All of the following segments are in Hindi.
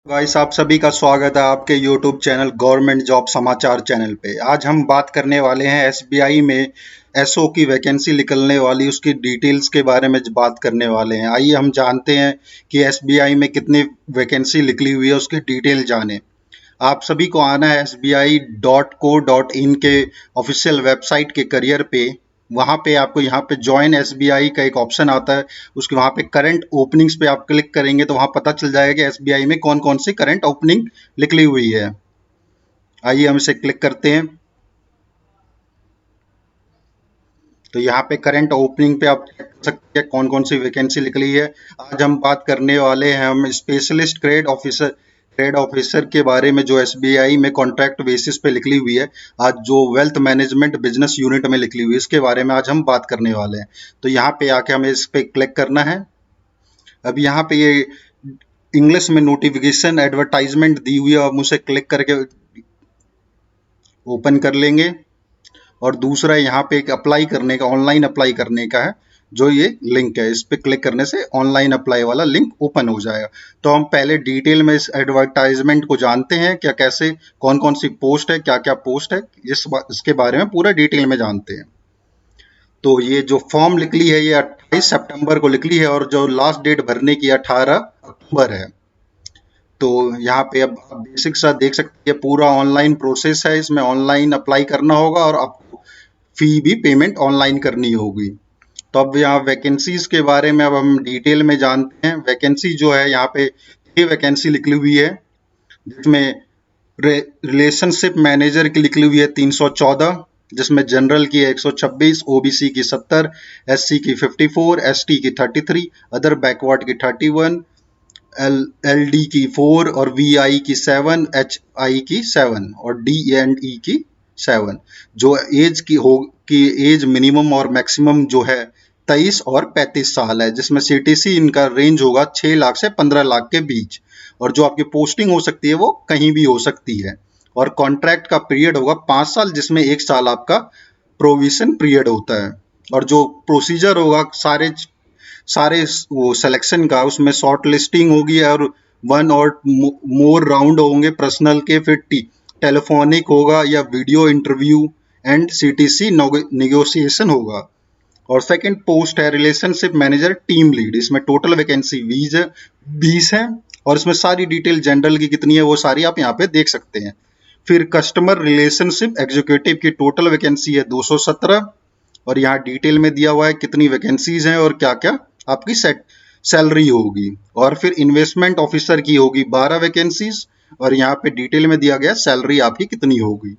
गाइस, आप सभी का स्वागत है आपके YouTube चैनल गवर्नमेंट जॉब समाचार चैनल पे। आज हम बात करने वाले हैं एसबीआई में एसओ की वैकेंसी निकलने वाली उसकी डिटेल्स के बारे में बात करने वाले हैं। आइए हम जानते हैं कि एसबीआई में कितनी वैकेंसी निकली हुई है, उसकी डिटेल जाने। आप सभी को आना है sbi.co.in के ऑफिशियल वेबसाइट के करियर पे। वहाँ पे आपको यहाँ पे जॉइन एसबीआई का एक ऑप्शन आता है, उसके वहाँ पे करंट ओपनिंग्स पे आप क्लिक करेंगे तो वहाँ पता चल जाएगा कि एसबीआई में कौन कौन सी करंट ओपनिंग निकली हुई है। आइए हम इसे क्लिक करते हैं। तो यहाँ पे करंट ओपनिंग पे आप चेक कर सकते हैं कौन कौन सी वैकेंसी निकली है। आज हम बात करने वाले हैं हम स्पेशलिस्ट ग्रेड ऑफिसर के बारे में, जो एसबीआई में कॉन्ट्रैक्ट बेसिस पे निकली हुई है। आज जो वेल्थ मैनेजमेंट बिजनेस यूनिट में निकली हुई है, इसके बारे में आज हम बात करने वाले हैं। तो यहाँ पे आके हमें इस पे क्लिक करना है। अब यहाँ पे ये इंग्लिश में नोटिफिकेशन एडवर्टाइजमेंट दी हुई है, हम उसे क्लिक करके ओपन कर लेंगे। और दूसरा यहाँ पे एक अप्लाई करने का, ऑनलाइन अप्लाई करने का है, जो ये लिंक है, इस पे क्लिक करने से ऑनलाइन अप्लाई वाला लिंक ओपन हो जाएगा। तो हम पहले डिटेल में इस एडवर्टाइजमेंट को जानते हैं, क्या कैसे कौन कौन सी पोस्ट है, क्या क्या पोस्ट है, इसके बारे में पूरा डिटेल में जानते हैं। तो ये जो फॉर्म निकली है ये 28 सितंबर को निकली है और जो लास्ट डेट भरने की 18 अक्टूबर है। तो यहाँ पे अब आप बेसिक सा देख सकते हैं, पूरा ऑनलाइन प्रोसेस है, इसमें ऑनलाइन अप्लाई करना होगा और आपको फी भी पेमेंट ऑनलाइन करनी होगी। तो अब यहाँ वैकेंसीज के बारे में अब हम डिटेल में जानते हैं। वैकेंसी जो है यहाँ पे 6 वैकेंसी निकली हुई है, जिसमें रिलेशनशिप मैनेजर की निकली हुई है 314, जिसमें जनरल की है 126, ओबीसी की 70, एससी की 54, एसटी की 33, अदर बैकवर्ड की 31, एल डी की 4 और वी आई की 7, एच आई की 7 और डी एंड ई की 7। जो एज की एज मिनिमम और मैक्सिमम जो है 23 और 35 साल है, जिसमें सीटीसी इनका रेंज होगा 6 लाख से 15 लाख के बीच। और जो आपकी पोस्टिंग हो सकती है वो कहीं भी हो सकती है। और कॉन्ट्रैक्ट का पीरियड होगा 5 साल, जिसमें 1 साल आपका प्रोविजन पीरियड होता है। और जो प्रोसीजर होगा सारे सारे वो सिलेक्शन का, उसमें शॉर्ट लिस्टिंग होगी और 1 और मोर राउंड होंगे पर्सनल के, फिर टेलीफोनिक होगा या video interview and CTC negotiation होगा। और सेकंड पोस्ट है रिलेशनशिप मैनेजर टीम लीड। इसमें टोटल वैकेंसी 20 है और इसमें सारी डिटेल जनरल की कितनी है वो सारी आप यहाँ पे देख सकते हैं। फिर कस्टमर रिलेशनशिप एग्जीक्यूटिव की टोटल वैकेंसी है 217 और यहाँ डिटेल में दिया हुआ है कितनी वैकेंसीज हैं और क्या क्या आपकी सैलरी होगी। और फिर इन्वेस्टमेंट ऑफिसर की होगी 12 वैकेंसीज और यहाँ पे डिटेल में दिया गया सैलरी आपकी कितनी होगी।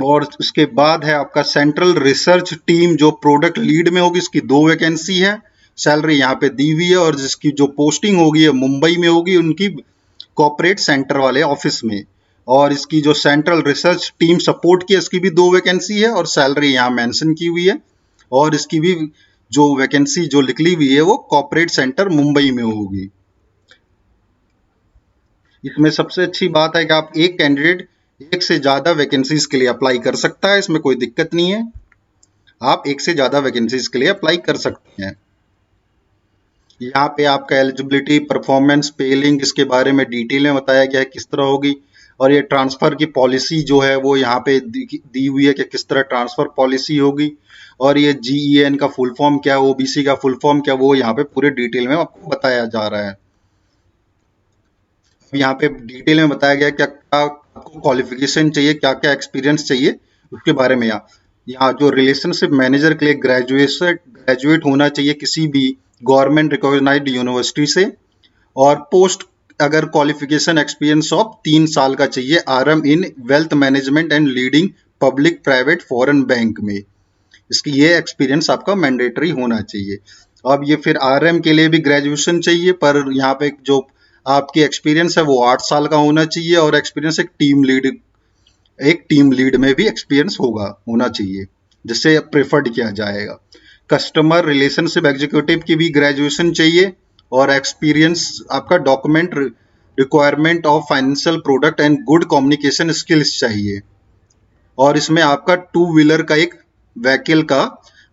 और उसके बाद है आपका सेंट्रल रिसर्च टीम जो प्रोडक्ट लीड में होगी, इसकी 2 वैकेंसी है, सैलरी यहाँ पे दी हुई है और जिसकी जो पोस्टिंग होगी है मुंबई में होगी, उनकी कॉर्पोरेट सेंटर वाले ऑफिस में। और इसकी जो सेंट्रल रिसर्च टीम सपोर्ट की, इसकी भी 2 वैकेंसी है और सैलरी यहाँ मेंशन की हुई है। और इसकी भी जो वैकेंसी जो निकली हुई है वो कॉर्पोरेट सेंटर मुंबई में होगी। इसमें सबसे अच्छी बात है कि आप एक कैंडिडेट एक से ज्यादा वैकेंसीज के लिए अप्लाई कर सकता है, इसमें कोई दिक्कत नहीं है। आप एक से ज्यादा वैकेंसीज के लिए अप्लाई कर सकते हैं। यहाँ पे आपका एलिजिबिलिटी, परफॉर्मेंस, पे लिंक, इसके बारे में डिटेल में बताया गया है किस तरह होगी। और ये ट्रांसफर की पॉलिसी जो है वो यहाँ पे दी हुई है कि किस तरह ट्रांसफर पॉलिसी होगी। और ये जीईएन का फुल फॉर्म क्या है, ओबीसी का फुल फॉर्म क्या, वो यहाँ पे पूरे डिटेल में आपको बताया जा रहा है। यहाँ पे डिटेल में बताया गया क्या क्या आपको क्वालिफिकेशन चाहिए, क्या क्या एक्सपीरियंस चाहिए, उसके बारे में। यहाँ जो रिलेशनशिप मैनेजर के लिए ग्रेजुएट होना चाहिए किसी भी गवर्नमेंट रिकॉग्नाइज्ड यूनिवर्सिटी से। और पोस्ट अगर क्वालिफिकेशन एक्सपीरियंस ऑफ 3 साल का चाहिए RM in wealth management and leading public private foreign bank में। इसकी ये एक्सपीरियंस आपका मैंडेटरी होना चाहिए। अब ये फिर आरएम के लिए भी ग्रेजुएशन चाहिए, पर यहाँ पे जो आपकी एक्सपीरियंस है वो 8 साल का होना चाहिए और एक्सपीरियंस एक टीम लीड में भी एक्सपीरियंस होना चाहिए, जिससे प्रेफर्ड किया जाएगा। कस्टमर रिलेशनशिप एग्जीक्यूटिव की भी ग्रेजुएशन चाहिए और एक्सपीरियंस आपका document requirement of financial product and good communication skills चाहिए। और इसमें आपका 2 व्हीलर का एक व्हीकल का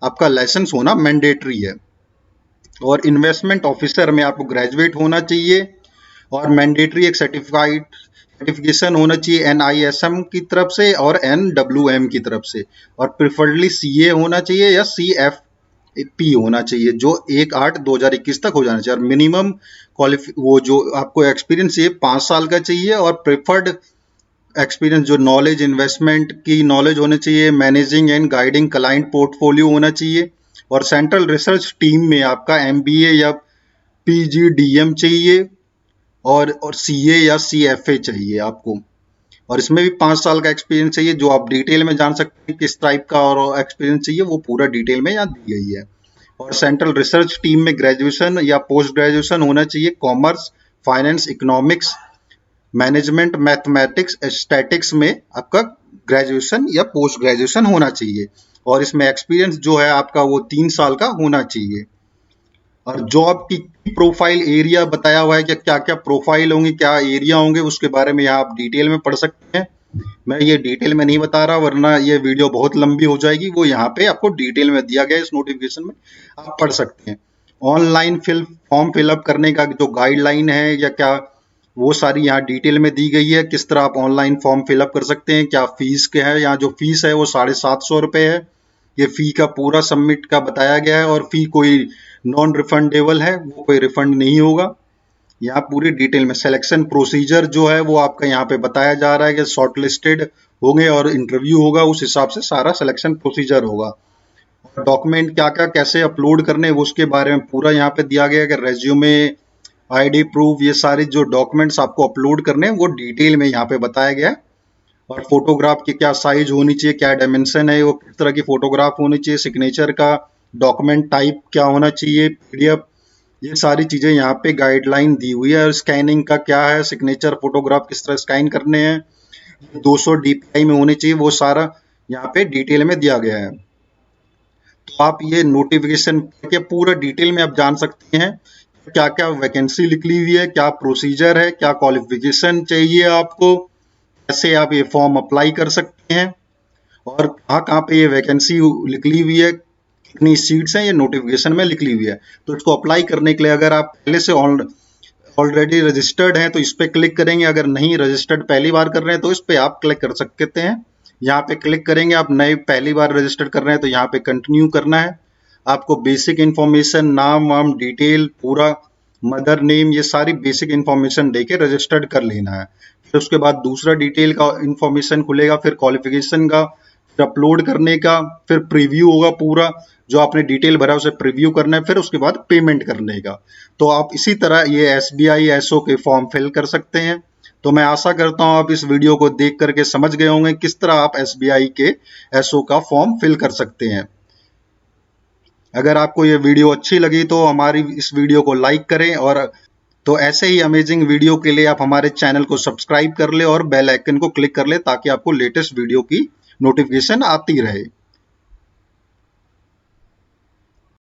आपका लाइसेंस होना मैंडेटरी है। और इन्वेस्टमेंट ऑफिसर में आपको ग्रेजुएट होना चाहिए और मैंडेटरी एक सर्टिफिकेशन होना चाहिए NISM की तरफ से और NWM की तरफ से, और प्रिफर्डली CA होना चाहिए या CFP होना चाहिए, जो 1/8/2021 तक हो जाना चाहिए। और मिनिमम वो जो आपको एक्सपीरियंस चाहिए 5 साल का चाहिए, और प्रेफर्ड एक्सपीरियंस जो नॉलेज इन्वेस्टमेंट की नॉलेज होनी चाहिए, managing and guiding client portfolio होना चाहिए, और सेंट्रल रिसर्च टीम में आपका MBA या PGDM चाहिए, और CA या CFA चाहिए आपको। और इसमें भी 5 साल का एक्सपीरियंस चाहिए, जो आप डिटेल में जान सकते हैं किस टाइप का और एक्सपीरियंस चाहिए, वो पूरा डिटेल में यहाँ दी गई है। और सेंट्रल रिसर्च टीम में ग्रेजुएशन या पोस्ट ग्रेजुएशन होना चाहिए, commerce, finance, economics, management, mathematics, statics में आपका ग्रेजुएशन या पोस्ट ग्रेजुएशन होना चाहिए, और इसमें एक्सपीरियंस जो है आपका वो 3 साल का होना चाहिए। और जॉब की प्रोफाइल एरिया बताया हुआ है कि क्या क्या प्रोफाइल होंगे, क्या एरिया होंगे, उसके बारे में यहाँ आप डिटेल में पढ़ सकते हैं। मैं ये डिटेल में नहीं बता रहा, वरना ये वीडियो बहुत लंबी हो जाएगी। वो यहाँ पे आपको डिटेल में दिया गया है, इस नोटिफिकेशन में आप पढ़ सकते हैं। ऑनलाइन फॉर्म फिलअप करने का जो गाइडलाइन है या क्या, वो सारी यहाँ डिटेल में दी गई है, किस तरह आप ऑनलाइन फॉर्म फिलअप कर सकते हैं, क्या फीस क्या है। यहाँ जो फीस है वो 750 रुपये है, ये फी का पूरा सबमिट का बताया गया है, और फी कोई नॉन रिफंडेबल है, वो कोई रिफंड नहीं होगा। यहाँ पूरी डिटेल में सिलेक्शन प्रोसीजर जो है वो आपका यहाँ पे बताया जा रहा है कि शॉर्ट लिस्टेड होंगे और इंटरव्यू होगा, उस हिसाब से सारा सिलेक्शन प्रोसीजर होगा। डॉक्यूमेंट क्या क्या कैसे अपलोड करने वो उसके बारे में पूरा यहाँ पे दिया गया है कि रेज्यूमे, ID प्रूफ, ये सारे जो डॉक्यूमेंट्स आपको अपलोड करने हैं वो डिटेल में यहाँ पे बताया गया है। और फोटोग्राफ की क्या साइज होनी चाहिए, क्या डायमेंशन है, वो किस तरह की फोटोग्राफ होनी चाहिए, सिग्नेचर का डॉक्यूमेंट टाइप क्या होना चाहिए, PDF, ये सारी चीजें यहाँ पे गाइडलाइन दी हुई है। और स्कैनिंग का क्या है, सिग्नेचर फोटोग्राफ किस तरह स्कैन करने हैं, 200 DPI में होने चाहिए, वो सारा यहाँ पे डिटेल में दिया गया है। तो आप ये नोटिफिकेशन के पूरा डिटेल में आप जान सकते हैं क्या क्या वैकेंसी निकली हुई है, क्या प्रोसीजर है, क्या क्वालिफिकेशन चाहिए आपको, कैसे आप ये फॉर्म अप्लाई कर सकते हैं, और कहाँ कहाँ पे ये वैकेंसी निकली हुई है, कितनी सीट्स हैं, ये नोटिफिकेशन में निकली हुई है। तो इसको अप्लाई करने के लिए अगर आप पहले से ऑलरेडी रजिस्टर्ड हैं तो इस पर क्लिक करेंगे, अगर नहीं रजिस्टर्ड पहली बार कर रहे हैं तो इस पर आप क्लिक कर सकते हैं। यहाँ पे क्लिक करेंगे, आप नए पहली बार रजिस्टर कर रहे हैं तो यहाँ पे कंटिन्यू करना है। आपको बेसिक इन्फॉर्मेशन, नाम वाम डिटेल पूरा, मदर नेम, ये सारी बेसिक इन्फॉर्मेशन देके रजिस्टर्ड कर लेना है। फिर उसके बाद दूसरा डिटेल का इन्फॉर्मेशन खुलेगा, फिर क्वालिफिकेशन का, फिर अपलोड करने का, फिर प्रीव्यू होगा, पूरा जो आपने डिटेल भरा उसे प्रीव्यू करना है, फिर उसके बाद पेमेंट करने का। तो आप इसी तरह ये SBI SO के फॉर्म फिल कर सकते हैं। तो मैं आशा करता हूं आप इस वीडियो को देख करके समझ गए होंगे किस तरह आप SBI के SO का फॉर्म फिल कर सकते हैं। अगर आपको ये वीडियो अच्छी लगी तो हमारी इस वीडियो को लाइक करें, और तो ऐसे ही अमेजिंग वीडियो के लिए आप हमारे चैनल को सब्सक्राइब कर ले और बेल आइकन को क्लिक कर ले, ताकि आपको लेटेस्ट वीडियो की नोटिफिकेशन आती रहे।